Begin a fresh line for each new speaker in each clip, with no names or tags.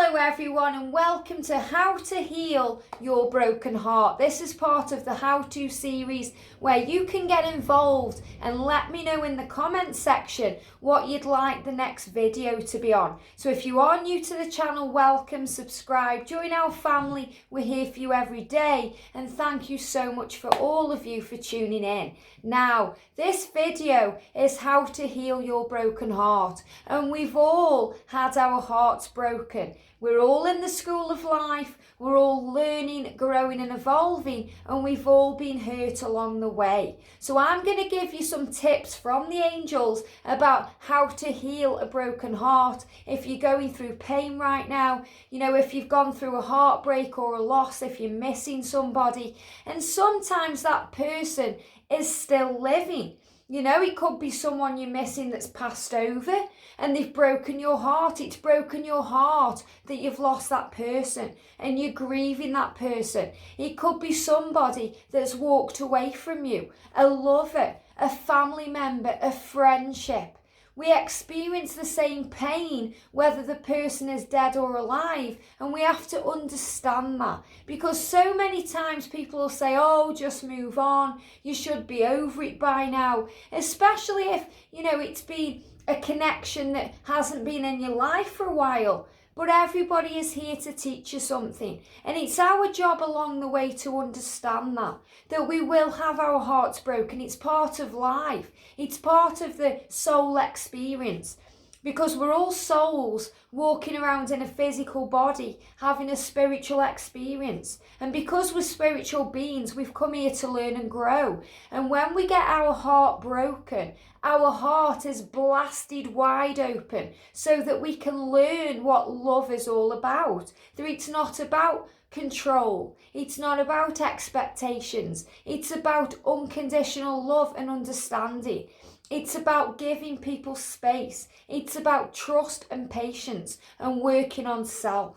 Hello everyone and welcome to How to Heal Your Broken Heart. This is part of the How To series where you can get involved and let me know in the comments section what you'd like the next video to be on. So if you are new to the channel, welcome, subscribe, join our family. We're here for you every day and thank you so much for all of you for tuning in. Now, this video is how to heal your broken heart, and we've all had our hearts broken. We're all in the school of life, we're all learning, growing and evolving, and we've all been hurt along the way. So I'm going to give you some tips from the angels about how to heal a broken heart. If you're going through pain right now, if you've gone through a heartbreak or a loss, if you're missing somebody, and sometimes that person is still living. It could be someone you're missing that's passed over and they've broken your heart. It's broken your heart that you've lost that person and you're grieving that person. It could be somebody that's walked away from you, a lover, a family member, a friendship. We experience the same pain whether the person is dead or alive, and we have to understand that, because so many times people will say, oh, just move on, you should be over it by now, especially if it's been a connection that hasn't been in your life for a while. But everybody is here to teach you something. And it's our job along the way to understand that we will have our hearts broken. It's part of life. It's part of the soul experience. Because we're all souls walking around in a physical body, having a spiritual experience. And because we're spiritual beings, we've come here to learn and grow. And when we get our heart broken, our heart is blasted wide open so that we can learn what love is all about. That it's not about control. It's not about expectations. It's about unconditional love and understanding. It's about giving people space. It's about trust and patience and working on self.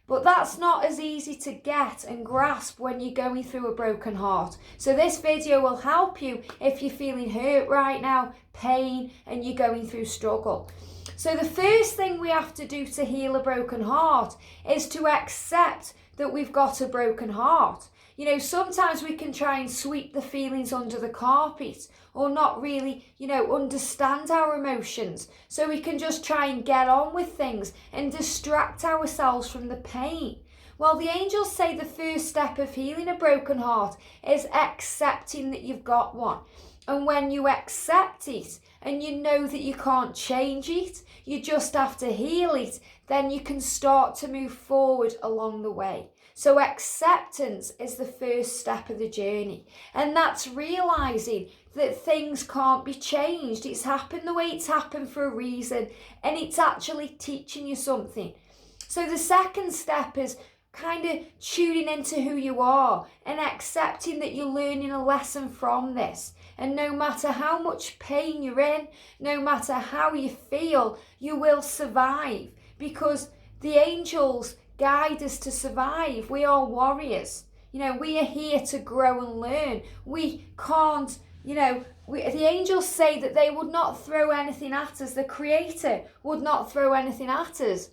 But that's not as easy to get and grasp when you're going through a broken heart. So this video will help you if you're feeling hurt right now, pain, and you're going through struggle. So the first thing we have to do to heal a broken heart is to accept that we've got a broken heart. Sometimes we can try and sweep the feelings under the carpet or not really, understand our emotions. So we can just try and get on with things and distract ourselves from the pain. Well, the angels say the first step of healing a broken heart is accepting that you've got one. And when you accept it and you know that you can't change it, you just have to heal it, then you can start to move forward along the way. So acceptance is the first step of the journey. And that's realising that things can't be changed. It's happened the way it's happened for a reason, and it's actually teaching you something. So the second step is kind of tuning into who you are and accepting that you're learning a lesson from this. And no matter how much pain you're in, no matter how you feel, you will survive, because the angels guide us to survive. We are warriors. We are here to grow and learn. We can't, the angels say that they would not throw anything at us. The Creator would not throw anything at us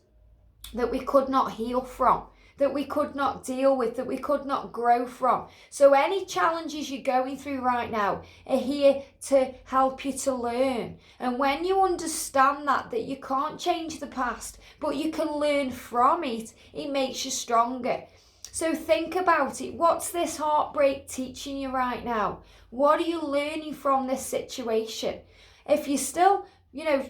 that we could not heal from, that we could not deal with, that we could not grow from. So any challenges you're going through right now are here to help you to learn. And when you understand that you can't change the past, but you can learn from it, it makes you stronger. So think about it. What's this heartbreak teaching you right now? What are you learning from this situation? If you're still,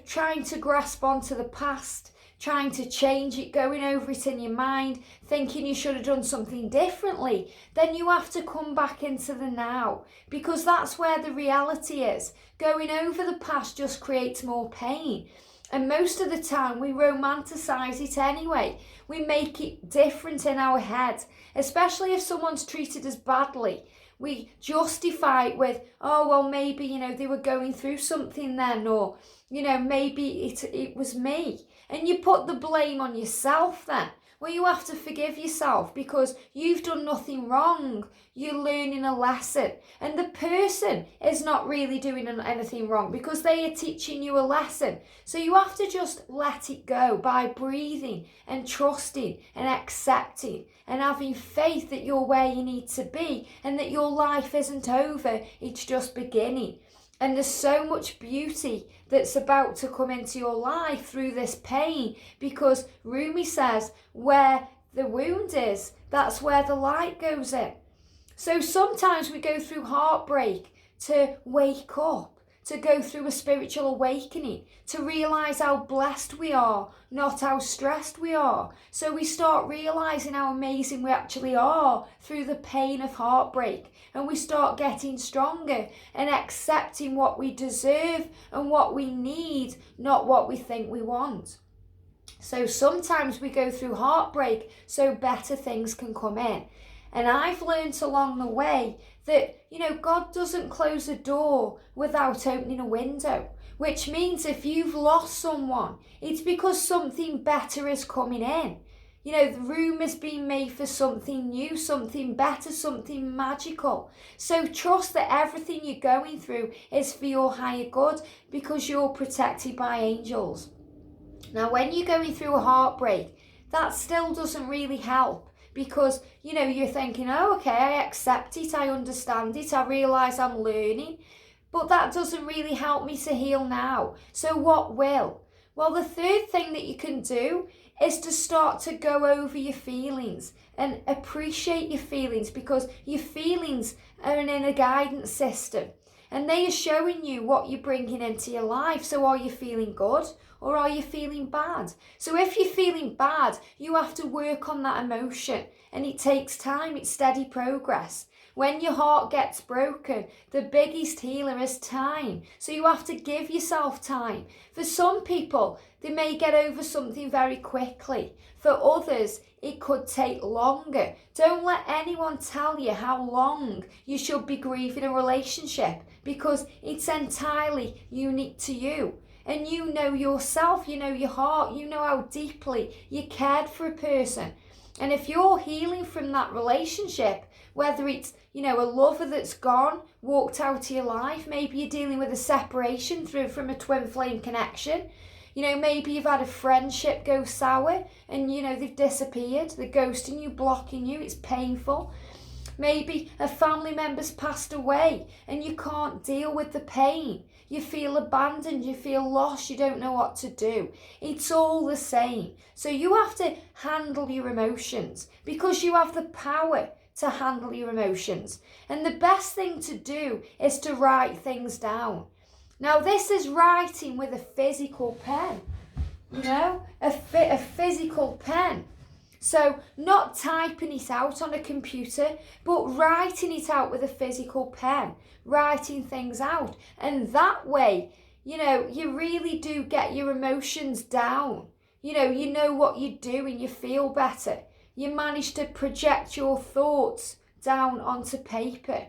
trying to grasp onto the past, trying to change it, going over it in your mind, thinking you should have done something differently, then you have to come back into the now, because that's where the reality is. Going over the past just creates more pain. And most of the time we romanticize it anyway. We make it different in our head, especially if someone's treated us badly. We justify it with, oh, well, maybe, they were going through something then, or, maybe it was me. And you put the blame on yourself then. Well, you have to forgive yourself because you've done nothing wrong. You're learning a lesson. And the person is not really doing anything wrong because they are teaching you a lesson. So you have to just let it go by breathing and trusting and accepting and having faith that you're where you need to be and that your life isn't over. It's just beginning. And there's so much beauty that's about to come into your life through this pain, because Rumi says, where the wound is, that's where the light goes in. So sometimes we go through heartbreak to wake up, to go through a spiritual awakening, to realise how blessed we are, not how stressed we are. So we start realising how amazing we actually are through the pain of heartbreak. And we start getting stronger and accepting what we deserve and what we need, not what we think we want. So sometimes we go through heartbreak so better things can come in. And I've learned along the way that, God doesn't close a door without opening a window, which means if you've lost someone, it's because something better is coming in. The room has been made for something new, something better, something magical. So trust that everything you're going through is for your higher good because you're protected by angels. Now, when you're going through a heartbreak, that still doesn't really help. Because, you're thinking, oh, okay, I accept it, I understand it, I realise I'm learning. But that doesn't really help me to heal now. So what will? Well, the third thing that you can do is to start to go over your feelings and appreciate your feelings, because your feelings are in a guidance system. And they are showing you what you're bringing into your life. So are you feeling good or are you feeling bad? So if you're feeling bad, you have to work on that emotion. And it takes time. It's steady progress. When your heart gets broken, the biggest healer is time. So you have to give yourself time. For some people, they may get over something very quickly. For others, it could take longer. Don't let anyone tell you how long you should be grieving a relationship, because it's entirely unique to you. And you know yourself, you know your heart, you know how deeply you cared for a person. And if you're healing from that relationship, whether it's, a lover that's gone, walked out of your life, maybe you're dealing with a separation from a twin flame connection, maybe you've had a friendship go sour and, they've disappeared, they're ghosting you, blocking you, it's painful. Maybe a family member's passed away and you can't deal with the pain. You feel abandoned, you feel lost, you don't know what to do. It's all the same. So you have to handle your emotions because you have the power to handle your emotions. And the best thing to do is to write things down. Now this is writing with a physical pen, a physical pen. So not typing it out on a computer, but writing it out with a physical pen, writing things out. And that way, you really do get your emotions down. You know what you're doing, you feel better. You manage to project your thoughts down onto paper.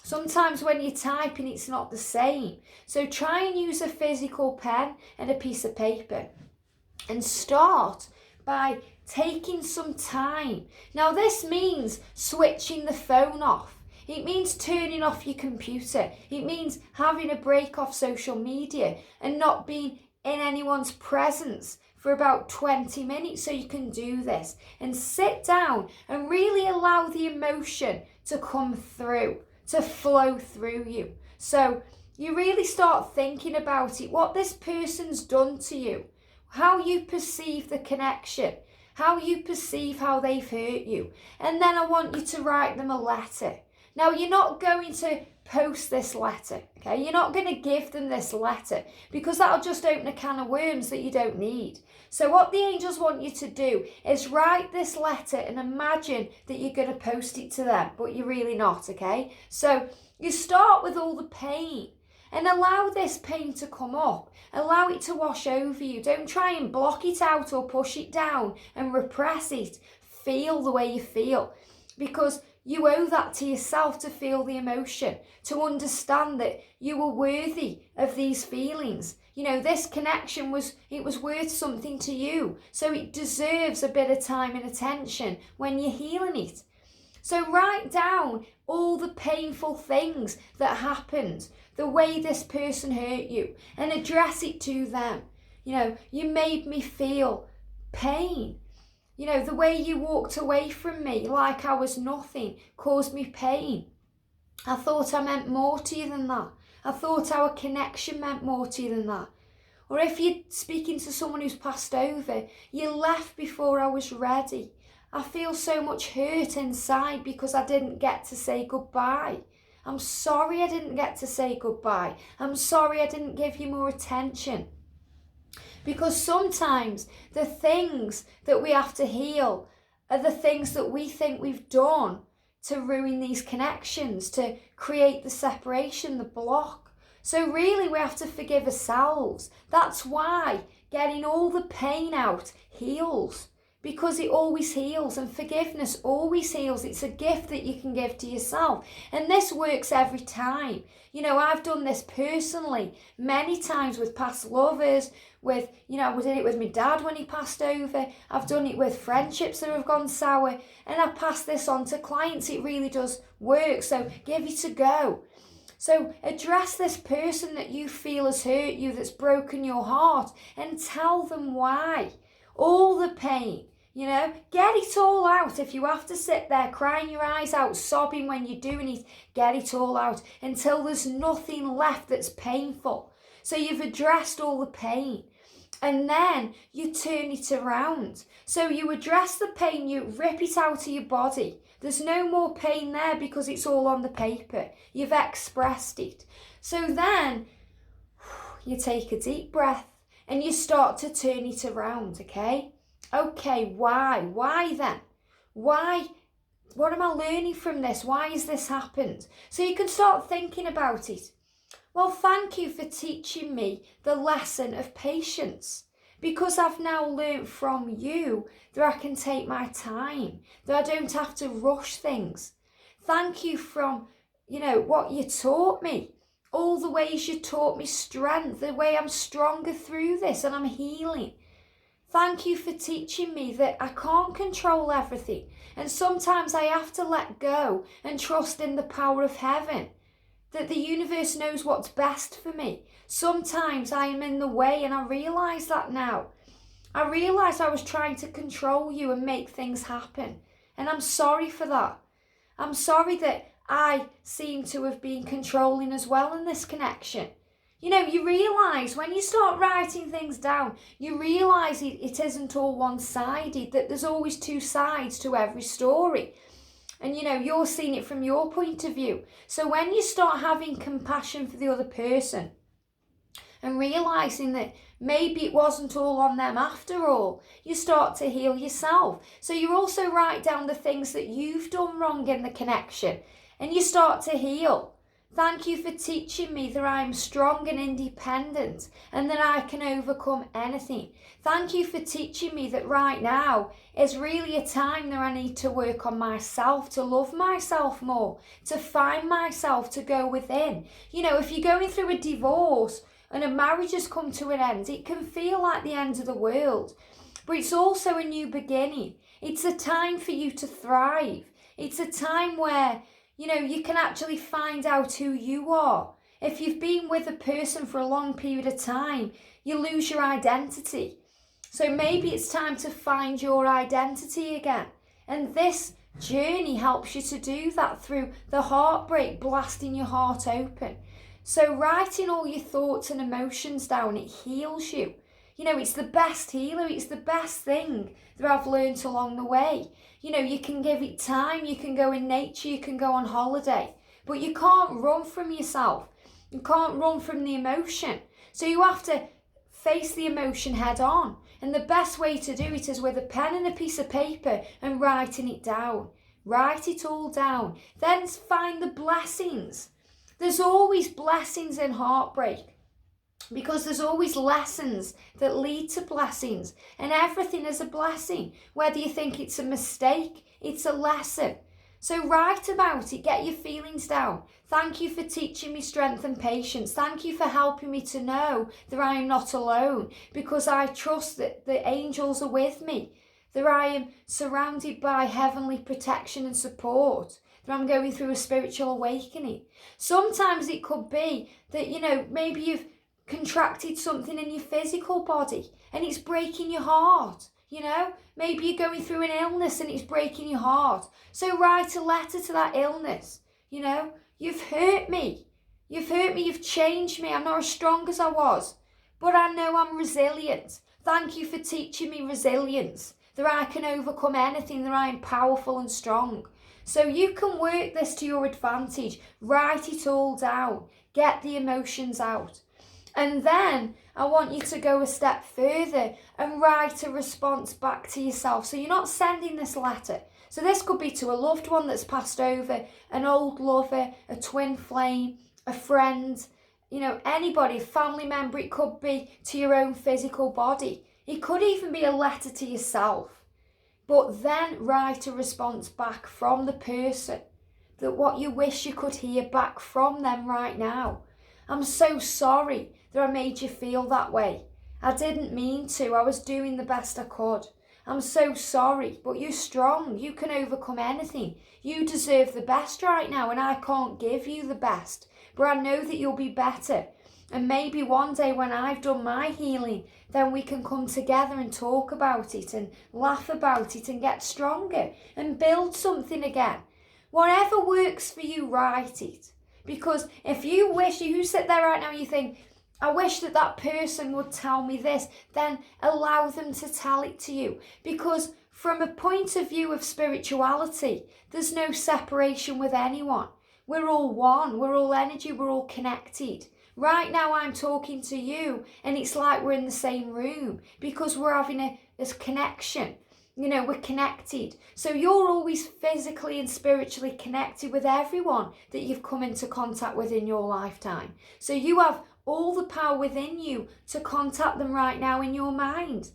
Sometimes when you're typing, it's not the same. So try and use a physical pen and a piece of paper. And start by taking some time. Now this means switching the phone off. It means turning off your computer. It means having a break off social media and not being in anyone's presence for about 20 minutes. So you can do this and sit down and really allow the emotion to come through, to flow through you. So you really start thinking about it, what this person's done to you, how you perceive the connection, how you perceive how they've hurt you. And then I want you to write them a letter. Now, you're not going to post this letter, okay? You're not going to give them this letter because that'll just open a can of worms that you don't need. So what the angels want you to do is write this letter and imagine that you're going to post it to them, but you're really not, okay? So you start with all the pain and allow this pain to come up. Allow it to wash over you. Don't try and block it out or push it down and repress it. Feel the way you feel, because you owe that to yourself to feel the emotion, to understand that you are worthy of these feelings. this connection was worth something to you. So it deserves a bit of time and attention when you're healing it. So write down all the painful things that happened, the way this person hurt you, and address it to them. You made me feel pain. The way you walked away from me like I was nothing caused me pain. I thought I meant more to you than that. I thought our connection meant more to you than that. Or if you're speaking to someone who's passed over, you left before I was ready. I feel so much hurt inside because I didn't get to say goodbye. I'm sorry I didn't get to say goodbye. I'm sorry I didn't give you more attention. Because sometimes the things that we have to heal are the things that we think we've done to ruin these connections, to create the separation, the block. So really we have to forgive ourselves. That's why getting all the pain out heals. Because it always heals, and forgiveness always heals. It's a gift that you can give to yourself. And this works every time. I've done this personally many times with past lovers, I did it with my dad when he passed over. I've done it with friendships that have gone sour, and I pass this on to clients. It really does work. So give it a go. So address this person that you feel has hurt you, that's broken your heart, and tell them why. All the pain. Get it all out. If you have to sit there crying your eyes out, sobbing when you're doing it, get it all out until there's nothing left that's painful. So you've addressed all the pain, and then you turn it around. So you address the pain, you rip it out of your body. There's no more pain there because it's all on the paper. You've expressed it. So then you take a deep breath and you start to turn it around, okay? Okay, why? Why then? Why? What am I learning from this? Why has this happened? So you can start thinking about it. Well, thank you for teaching me the lesson of patience, because I've now learned from you that I can take my time, that I don't have to rush things. Thank you from, what you taught me, all the ways you taught me strength, the way I'm stronger through this and I'm healing. Thank you for teaching me that I can't control everything, and sometimes I have to let go and trust in the power of heaven, that the universe knows what's best for me. Sometimes I am in the way, and I realise that now. I realised I was trying to control you and make things happen, and I'm sorry for that. I'm sorry that I seem to have been controlling as well in this connection. You realise when you start writing things down, you realise it isn't all one-sided, that there's always two sides to every story. And you're seeing it from your point of view. So when you start having compassion for the other person and realising that maybe it wasn't all on them after all, you start to heal yourself. So you also write down the things that you've done wrong in the connection, and you start to heal. Thank you for teaching me that I'm strong and independent and that I can overcome anything. Thank you for teaching me that right now is really a time that I need to work on myself, to love myself more, to find myself, to go within. If you're going through a divorce and a marriage has come to an end, it can feel like the end of the world. But it's also a new beginning. It's a time for you to thrive. It's a time where you can actually find out who you are. If you've been with a person for a long period of time, you lose your identity. So maybe it's time to find your identity again. And this journey helps you to do that through the heartbreak, blasting your heart open. So writing all your thoughts and emotions down, it heals you. It's the best healer. It's the best thing that I've learned along the way. You can give it time, you can go in nature, you can go on holiday, but you can't run from yourself. You can't run from the emotion. So you have to face the emotion head on. And the best way to do it is with a pen and a piece of paper and writing it down. Write it all down. Then find the blessings. There's always blessings in heartbreak, because there's always lessons that lead to blessings, and everything is a blessing. Whether you think it's a mistake, it's a lesson. So write about it, get your feelings down. Thank you for teaching me strength and patience. Thank you for helping me to know that I am not alone, because I trust that the angels are with me, that I am surrounded by heavenly protection and support, that I'm going through a spiritual awakening. Sometimes it could be that, maybe you've contracted something in your physical body and it's breaking your heart. Maybe you're going through an illness and it's breaking your heart. So write a letter to that illness. You've hurt me. You've changed me. I'm not as strong as I was, but I know I'm resilient. Thank you for teaching me resilience, that I can overcome anything, that I am powerful and strong. So you can work this to your advantage. Write it all down. Get the emotions out. And then I want you to go a step further and write a response back to yourself. So you're not sending this letter. So this could be to a loved one that's passed over, an old lover, a twin flame, a friend, anybody, a family member. It could be to your own physical body. It could even be a letter to yourself. But then write a response back from the person, that what you wish you could hear back from them right now. I'm so sorry that I made you feel that way. I didn't mean to. I was doing the best I could. I'm so sorry, but you're strong. You can overcome anything. You deserve the best right now, and I can't give you the best, but I know that you'll be better. And maybe one day when I've done my healing, then we can come together and talk about it and laugh about it and get stronger and build something again. Whatever works for you, write it. Because if you sit there right now and you think, I wish that person would tell me this, then allow them to tell it to you. Because from a point of view of spirituality, there's no separation with anyone. We're all one, we're all energy, we're all connected. Right now I'm talking to you and it's like we're in the same room because we're having this connection. We're connected. So you're always physically and spiritually connected with everyone that you've come into contact with in your lifetime. So you have all the power within you to contact them right now in your mind.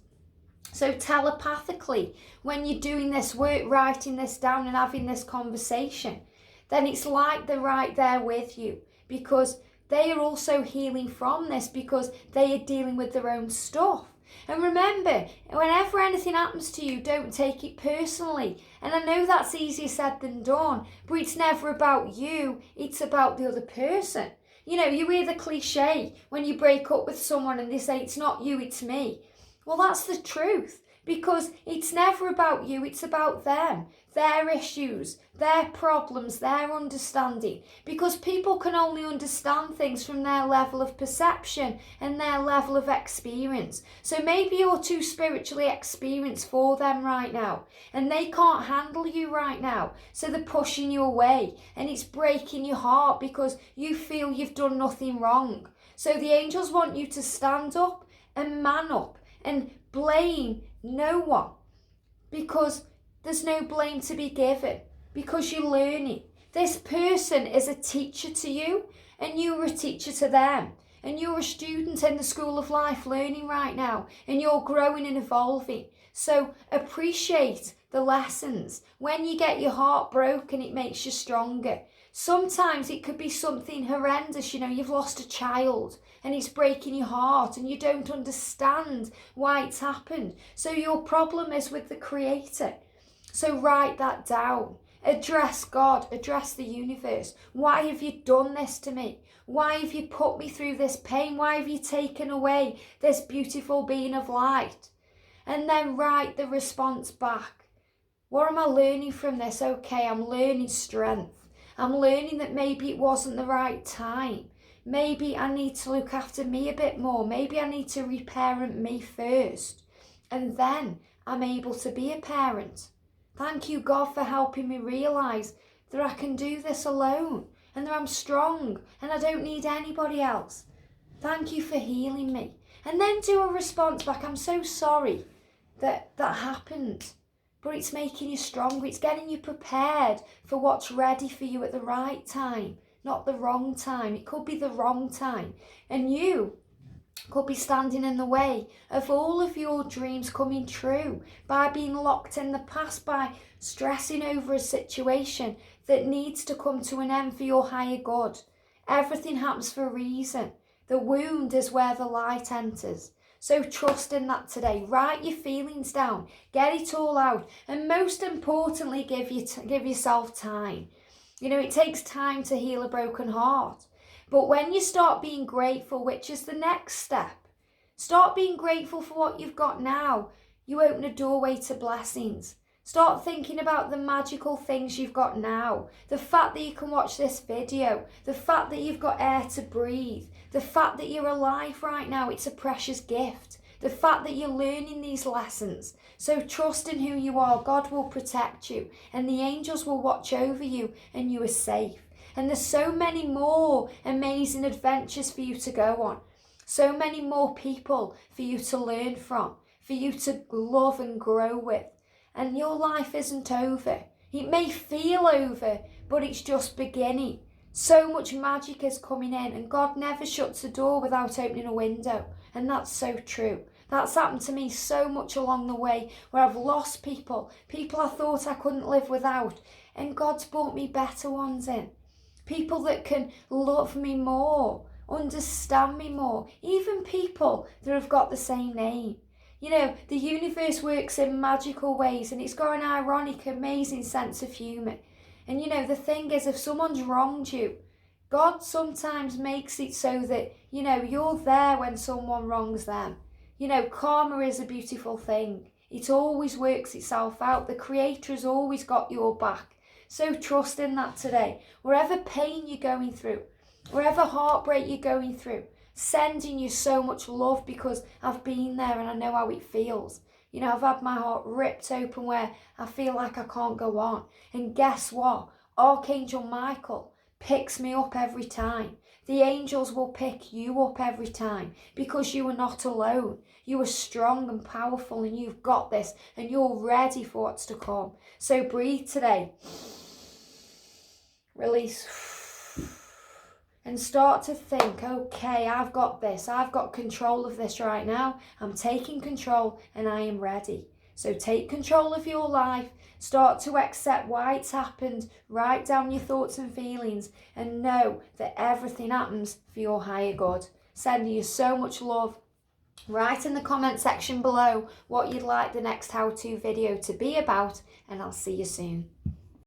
So telepathically, when you're doing this work, writing this down and having this conversation, then it's like they're right there with you, because they are also healing from this, because they are dealing with their own stuff. And remember, whenever anything happens to you, don't take it personally. And I know that's easier said than done, but it's never about you, it's about the other person. You hear the cliche when you break up with someone and they say, it's not you, it's me. Well, that's the truth, because it's never about you, it's about them, their issues, their problems, their understanding. Because people can only understand things from their level of perception and their level of experience. So maybe you're too spiritually experienced for them right now, and they can't handle you right now. So they're pushing you away, and it's breaking your heart because you feel you've done nothing wrong. So the angels want you to stand up and man up and blame no one, because there's no blame to be given, because you're learning. This person is a teacher to you, and you're a teacher to them, and you're a student in the school of life learning right now, and you're growing and evolving. So appreciate the lessons. When you get your heart broken, it makes you stronger. Sometimes it could be something horrendous, you've lost a child and it's breaking your heart and you don't understand why it's happened. So your problem is with the Creator. So write that down. Address God, address the universe. Why have you done this to me? Why have you put me through this pain? Why have you taken away this beautiful being of light? And then write the response back. What am I learning from this? Okay, I'm learning strength. I'm learning that maybe it wasn't the right time. Maybe I need to look after me a bit more. Maybe I need to reparent me first. And then I'm able to be a parent. Thank you, God, for helping me realise that I can do this alone and that I'm strong and I don't need anybody else. Thank you for healing me. And then do a response back. I'm so sorry that happened. But it's making you stronger. It's getting you prepared for what's ready for you at the right time, not the wrong time. It could be the wrong time. And you could be standing in the way of all of your dreams coming true by being locked in the past, by stressing over a situation that needs to come to an end for your higher good. Everything happens for a reason. The wound is where the light enters. So trust in that today. Write your feelings down, get it all out, and most importantly, give yourself time. You know, it takes time to heal a broken heart. But when you start being grateful, which is the next step, start being grateful for what you've got now. You open a doorway to blessings. Start thinking about the magical things you've got now. The fact that you can watch this video, the fact that you've got air to breathe, the fact that you're alive right now, it's a precious gift. The fact that you're learning these lessons. So trust in who you are. God will protect you and the angels will watch over you and you are safe. And there's so many more amazing adventures for you to go on. So many more people for you to learn from, for you to love and grow with. And your life isn't over. It may feel over, but it's just beginning. So much magic is coming in, and God never shuts a door without opening a window. And that's so true. That's happened to me so much along the way, where I've lost people I thought I couldn't live without, and God's brought me better ones in. People that can love me more, understand me more, even people that have got the same name. You know, the universe works in magical ways, and it's got an ironic, amazing sense of humour. And you know, the thing is, if someone's wronged you, God sometimes makes it so that, you know, you're there when someone wrongs them. You know, karma is a beautiful thing. It always works itself out. The Creator has always got your back. So trust in that today. Wherever pain you're going through, wherever heartbreak you're going through, sending you so much love, because I've been there and I know how it feels. You know, I've had my heart ripped open where I feel like I can't go on. And guess what? Archangel Michael picks me up every time. The angels will pick you up every time, because you are not alone. You are strong and powerful, and you've got this, and you're ready for what's to come. So breathe today. Release. And start to think, okay, I've got this. I've got control of this right now. I'm taking control and I am ready. So take control of your life. Start to accept why it's happened. Write down your thoughts and feelings and know that everything happens for your higher good. Sending you so much love. Write in the comment section below what you'd like the next how-to video to be about, and I'll see you soon.